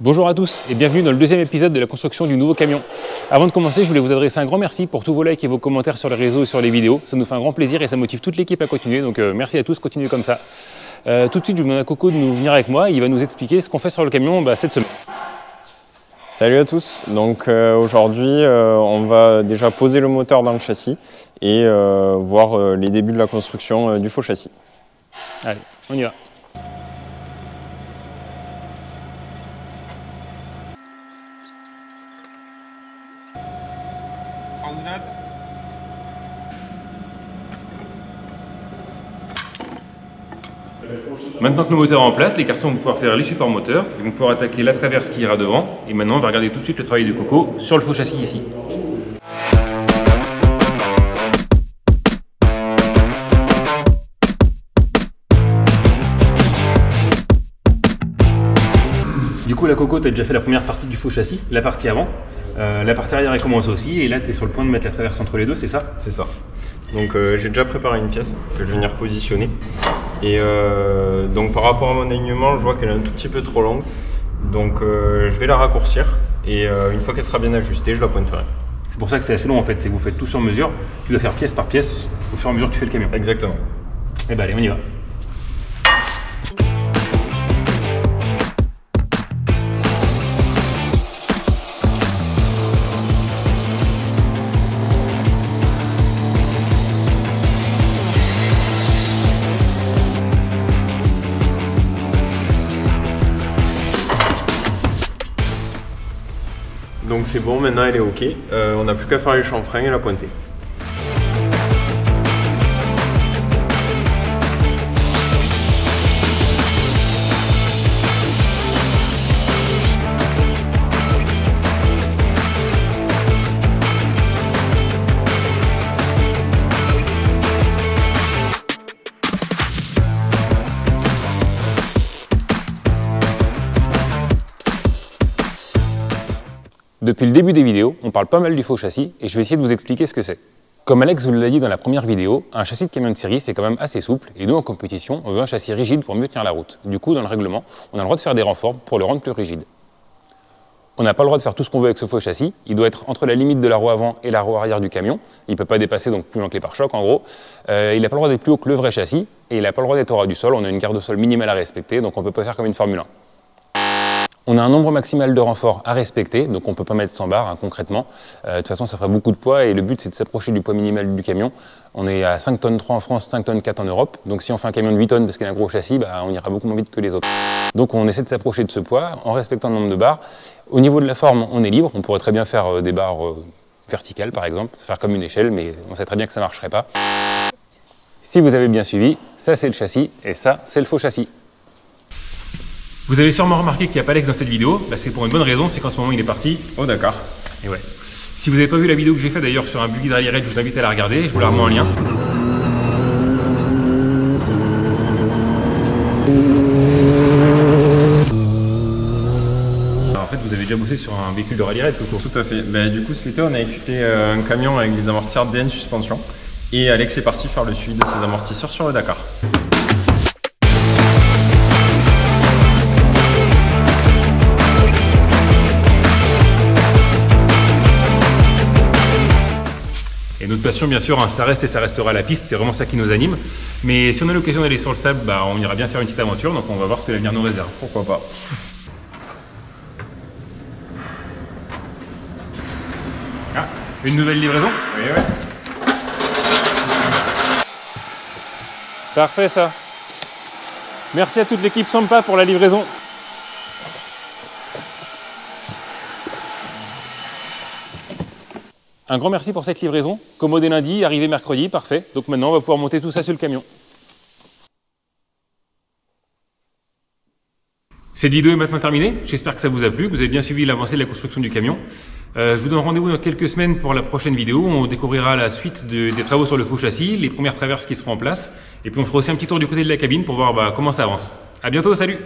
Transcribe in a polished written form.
Bonjour à tous et bienvenue dans le deuxième épisode de la construction du nouveau camion. Avant de commencer, je voulais vous adresser un grand merci pour tous vos likes et vos commentaires sur les réseaux et sur les vidéos. Ça nous fait un grand plaisir et ça motive toute l'équipe à continuer, donc merci à tous, continuez comme ça. Tout de suite, je vous demande à Coco de nous venir avec moi, il va nous expliquer ce qu'on fait sur le camion cette semaine. Salut à tous, donc aujourd'hui on va déjà poser le moteur dans le châssis et voir les débuts de la construction du faux châssis. Allez, on y va. Maintenant que le moteur est en place, les garçons vont pouvoir faire les supports moteurs, ils vont pouvoir attaquer la traverse qui ira devant, et maintenant on va regarder tout de suite le travail de Coco sur le faux châssis ici. Du coup, la Coco, tu as déjà fait la première partie du faux châssis, la partie avant. La partie arrière elle commence aussi, et là tu es sur le point de mettre la traverse entre les deux, c'est ça? C'est ça. Donc j'ai déjà préparé une pièce que je vais venir positionner. Et donc par rapport à mon alignement, je vois qu'elle est un tout petit peu trop longue. Donc je vais la raccourcir et une fois qu'elle sera bien ajustée, je la pointerai. C'est pour ça que c'est assez long en fait, c'est que vous faites tout sur mesure. Tu dois faire pièce par pièce au fur et à mesure que tu fais le camion. Exactement. Et allez, on y va. Donc c'est bon, maintenant elle est ok. On n'a plus qu'à faire les chanfreins et la pointer. Depuis le début des vidéos, on parle pas mal du faux châssis et je vais essayer de vous expliquer ce que c'est. Comme Alex vous l'a dit dans la première vidéo, un châssis de camion de série c'est quand même assez souple et nous en compétition on veut un châssis rigide pour mieux tenir la route. Du coup dans le règlement, on a le droit de faire des renforts pour le rendre plus rigide. On n'a pas le droit de faire tout ce qu'on veut avec ce faux châssis, il doit être entre la limite de la roue avant et la roue arrière du camion, il ne peut pas dépasser donc plus loin que les pare-chocs en gros, il n'a pas le droit d'être plus haut que le vrai châssis et il n'a pas le droit d'être au ras du sol, on a une garde au sol minimale à respecter donc on ne peut pas faire comme une Formule 1. On a un nombre maximal de renforts à respecter, donc on ne peut pas mettre 100 barres concrètement. De toute façon, ça ferait beaucoup de poids et le but, c'est de s'approcher du poids minimal du camion. On est à 5 tonnes 3 en France, 5 tonnes 4 en Europe. Donc si on fait un camion de 8 tonnes parce qu'il a un gros châssis, on ira beaucoup moins vite que les autres. Donc on essaie de s'approcher de ce poids en respectant le nombre de barres. Au niveau de la forme, on est libre. On pourrait très bien faire des barres verticales par exemple, faire comme une échelle, mais on sait très bien que ça ne marcherait pas. Si vous avez bien suivi, ça c'est le châssis et ça c'est le faux châssis. Vous avez sûrement remarqué qu'il n'y a pas Alex dans cette vidéo, c'est pour une bonne raison, c'est qu'en ce moment il est parti au Dakar. Et ouais. Si vous n'avez pas vu la vidéo que j'ai faite d'ailleurs sur un buggy de rallye raid, je vous invite à la regarder, je vous la remets en lien. Alors, en fait vous avez déjà bossé sur un véhicule de rallye raid, Coco? Tout à fait. Du coup cet été on a équipé un camion avec des amortisseurs DN suspension et Alex est parti faire le suivi de ces amortisseurs sur le Dakar. Et notre passion, bien sûr, ça reste et ça restera la piste, c'est vraiment ça qui nous anime. Mais si on a l'occasion d'aller sur le sable, on ira bien faire une petite aventure, donc on va voir ce que l'avenir nous réserve. Pourquoi pas. Ah, une nouvelle livraison? Oui. Parfait ça. Merci à toute l'équipe Sampa pour la livraison. Un grand merci pour cette livraison, commodé lundi, arrivé mercredi, parfait. Donc maintenant on va pouvoir monter tout ça sur le camion. Cette vidéo est maintenant terminée, j'espère que ça vous a plu, que vous avez bien suivi l'avancée de la construction du camion. Je vous donne rendez-vous dans quelques semaines pour la prochaine vidéo, où on découvrira la suite des travaux sur le faux châssis, les premières traverses qui seront en place, et puis on fera aussi un petit tour du côté de la cabine pour voir comment ça avance. À bientôt, salut!